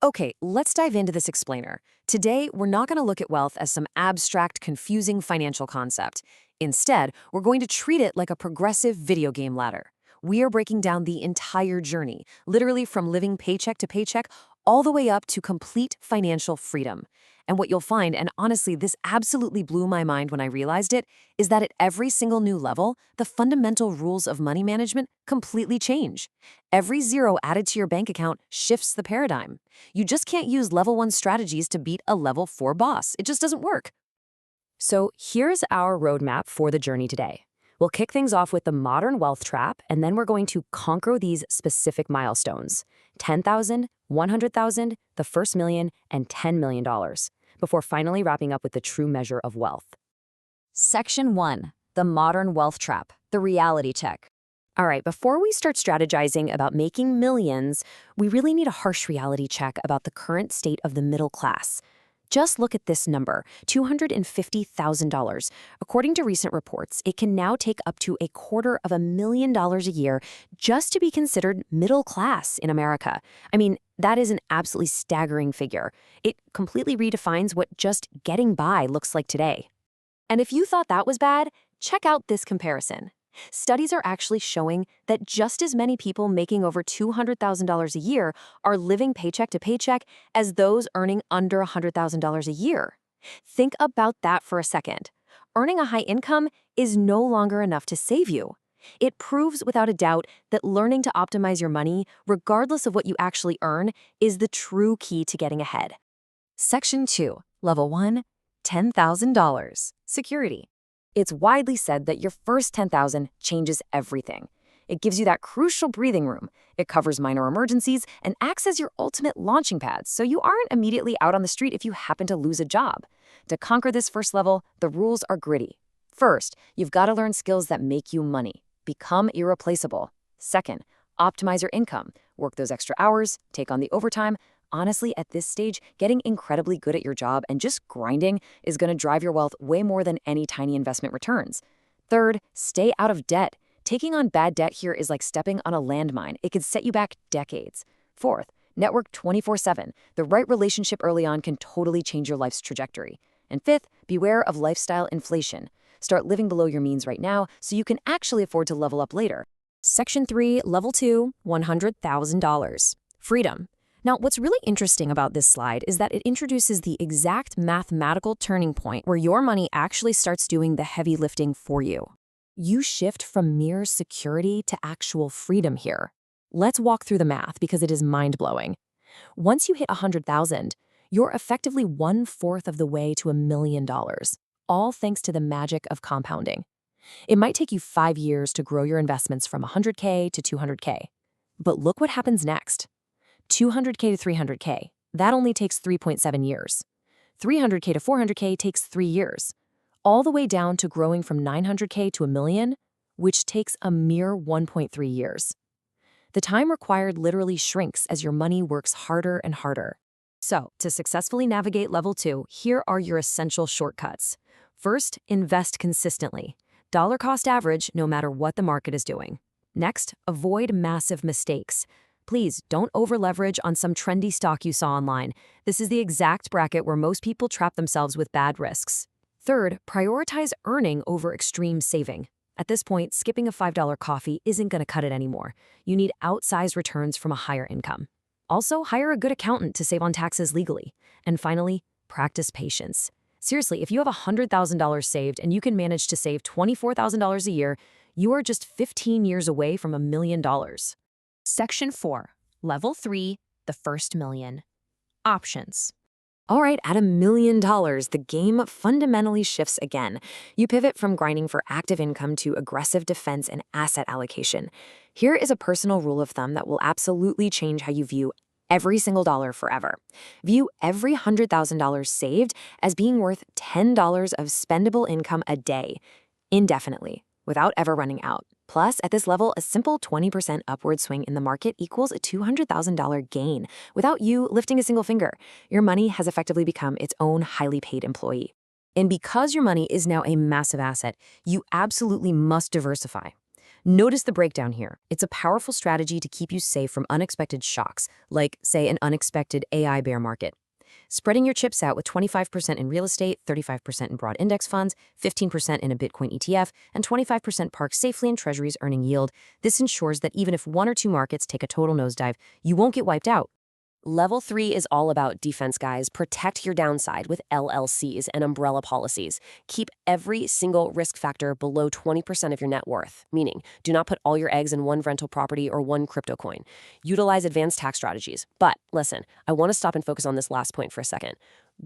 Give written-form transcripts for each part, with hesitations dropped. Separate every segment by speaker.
Speaker 1: Okay, let's dive into this explainer. Today, we're not going to look at wealth as some abstract, confusing financial concept. Instead, we're going to treat it like a progressive video game ladder. We are breaking down the entire journey, literally from living paycheck to paycheck all the way up to complete financial freedom. And what you'll find, and honestly, this absolutely blew my mind when I realized it, is that at every single new level, the fundamental rules of money management completely change. Every zero added to your bank account shifts the paradigm. You just can't use level 1 strategies to beat a level 4 boss. It just doesn't work. So here's our roadmap for the journey today. We'll kick things off with the modern wealth trap, and then we're going to conquer these specific milestones: 10,000, 100,000, the first million, and $10 million, before finally wrapping up with the true measure of wealth. Section 1. The modern wealth trap, the reality check. All right, before we start strategizing about making millions, we really need a harsh reality check about the current state of the middle class. Just look at this number, $250,000. According to recent reports, it can now take up to $250,000 a year just to be considered middle class in America. I mean, that is an absolutely staggering figure. It completely redefines what just getting by looks like today. And if you thought that was bad, check out this comparison. Studies are actually showing that just as many people making over $200,000 a year are living paycheck to paycheck as those earning under $100,000 a year. Think about that for a second. Earning a high income is no longer enough to save you. It proves without a doubt that learning to optimize your money, regardless of what you actually earn, is the true key to getting ahead. Section 2, Level 1, $10,000. Security. It's widely said that your first $10,000 changes everything. It gives you that crucial breathing room. It covers minor emergencies and acts as your ultimate launching pad, so you aren't immediately out on the street if you happen to lose a job. To conquer this first level, the rules are gritty. First, you've got to learn skills that make you money. Become irreplaceable. Second, optimize your income. Work those extra hours, take on the overtime. Honestly, at this stage, getting incredibly good at your job and just grinding is going to drive your wealth way more than any tiny investment returns. Third, stay out of debt. Taking on bad debt here is like stepping on a landmine. It could set you back decades. Fourth, network 24/7. The right relationship early on can totally change your life's trajectory. And fifth, beware of lifestyle inflation. Start living below your means right now so you can actually afford to level up later. Section 3, Level 2, $100,000. Freedom. Now, what's really interesting about this slide is that it introduces the exact mathematical turning point where your money actually starts doing the heavy lifting for you. You shift from mere security to actual freedom here. Let's walk through the math because it is mind-blowing. Once you hit $100,000, you're effectively 1/4 of the way to $1 million, all thanks to the magic of compounding. It might take you 5 years to grow your investments from $100K to $200K. But look what happens next. $200K to $300K, that only takes 3.7 years. $300K to $400K takes 3 years. All the way down to growing from $900K to $1 million, which takes a mere 1.3 years. The time required literally shrinks as your money works harder and harder. So, to successfully navigate Level 2, here are your essential shortcuts. First, invest consistently. Dollar cost average no matter what the market is doing. Next, avoid massive mistakes. Please don't over-leverage on some trendy stock you saw online. This is the exact bracket where most people trap themselves with bad risks. Third, prioritize earning over extreme saving. At this point, skipping a $5 coffee isn't going to cut it anymore. You need outsized returns from a higher income. Also, hire a good accountant to save on taxes legally. And finally, practice patience. Seriously, if you have $100,000 saved and you can manage to save $24,000 a year, you are just 15 years away from $1 million. Section 4, Level 3, the first million. Options. All right, at $1 million, the game fundamentally shifts again. You pivot from grinding for active income to aggressive defense and asset allocation. Here is a personal rule of thumb that will absolutely change how you view every single dollar forever. View every $100,000 saved as being worth $10 of spendable income a day, indefinitely, without ever running out. Plus, at this level, a simple 20% upward swing in the market equals a $200,000 gain without you lifting a single finger. Your money has effectively become its own highly paid employee. And because your money is now a massive asset, you absolutely must diversify. Notice the breakdown here. It's a powerful strategy to keep you safe from unexpected shocks, like, say, an unexpected AI bear market. Spreading your chips out with 25% in real estate, 35% in broad index funds, 15% in a Bitcoin ETF, and 25% parked safely in treasuries earning yield, this ensures that even if one or two markets take a total nosedive, you won't get wiped out.
Speaker 2: Level 3 is all about defense, guys. Protect your downside with LLCs and umbrella policies. Keep every single risk factor below 20% of your net worth, meaning do not put all your eggs in one rental property or one crypto coin. Utilize advanced tax strategies. But listen, I want to stop and focus on this last point for a second.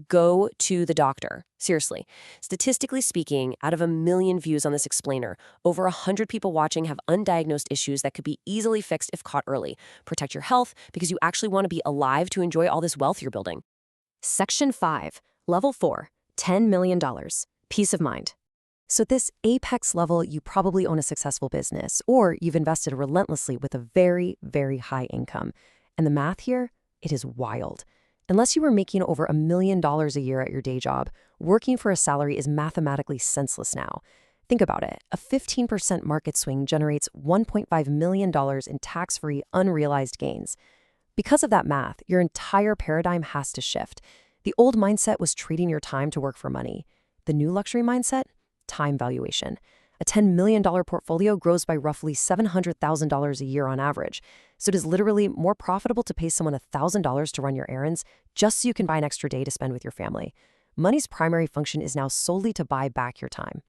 Speaker 2: Go to the doctor. Seriously. Statistically speaking, out of 1 million views on this explainer, over 100 people watching have undiagnosed issues that could be easily fixed if caught early. Protect your health because you actually want to be alive to enjoy all this wealth you're building.
Speaker 1: Section 5, Level 4, $10 million. Peace of mind. So this apex level, you probably own a successful business, or you've invested relentlessly with a very, very high income. And the math here, it is wild. Unless you were making over $1 million a year at your day job, working for a salary is mathematically senseless now. Think about it. A 15% market swing generates $1.5 million in tax-free, unrealized gains. Because of that math, your entire paradigm has to shift. The old mindset was trading your time to work for money. The new luxury mindset? Time valuation. A $10 million portfolio grows by roughly $700,000 a year on average. So it is literally more profitable to pay someone $1,000 to run your errands just so you can buy an extra day to spend with your family. Money's primary function is now solely to buy back your time.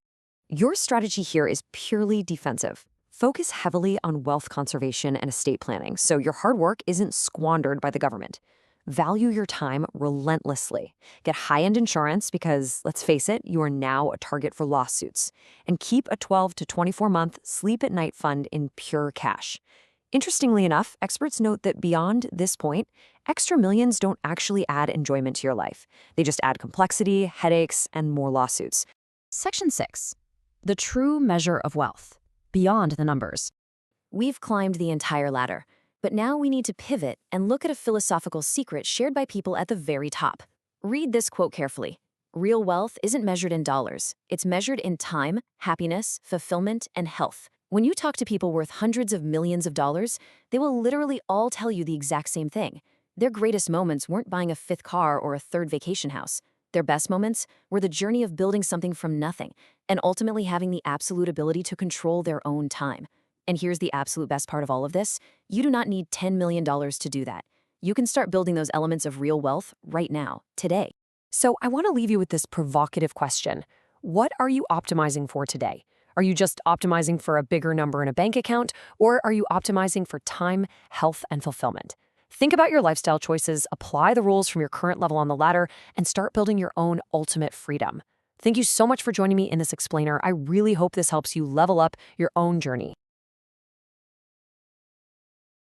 Speaker 1: Your strategy here is purely defensive. Focus heavily on wealth conservation and estate planning so your hard work isn't squandered by the government. Value your time relentlessly. Get high-end insurance because, let's face it, you are now a target for lawsuits. And keep a 12 to 24-month sleep-at-night fund in pure cash. Interestingly enough, experts note that beyond this point, extra millions don't actually add enjoyment to your life. They just add complexity, headaches, and more lawsuits. Section 6. The true measure of wealth. Beyond the numbers. We've climbed the entire ladder. But now we need to pivot and look at a philosophical secret shared by people at the very top. Read this quote carefully. Real wealth isn't measured in dollars. It's measured in time, happiness, fulfillment, and health. When you talk to people worth hundreds of millions of dollars, they will literally all tell you the exact same thing. Their greatest moments weren't buying a 5th car or a 3rd vacation house. Their best moments were the journey of building something from nothing and ultimately having the absolute ability to control their own time. And here's the absolute best part of all of this. You do not need $10 million to do that. You can start building those elements of real wealth right now, today. So I want to leave you with this provocative question. What are you optimizing for today? Are you just optimizing for a bigger number in a bank account, or are you optimizing for time, health, and fulfillment? Think about your lifestyle choices, apply the rules from your current level on the ladder, and start building your own ultimate freedom. Thank you so much for joining me in this explainer. I really hope this helps you level up your own journey.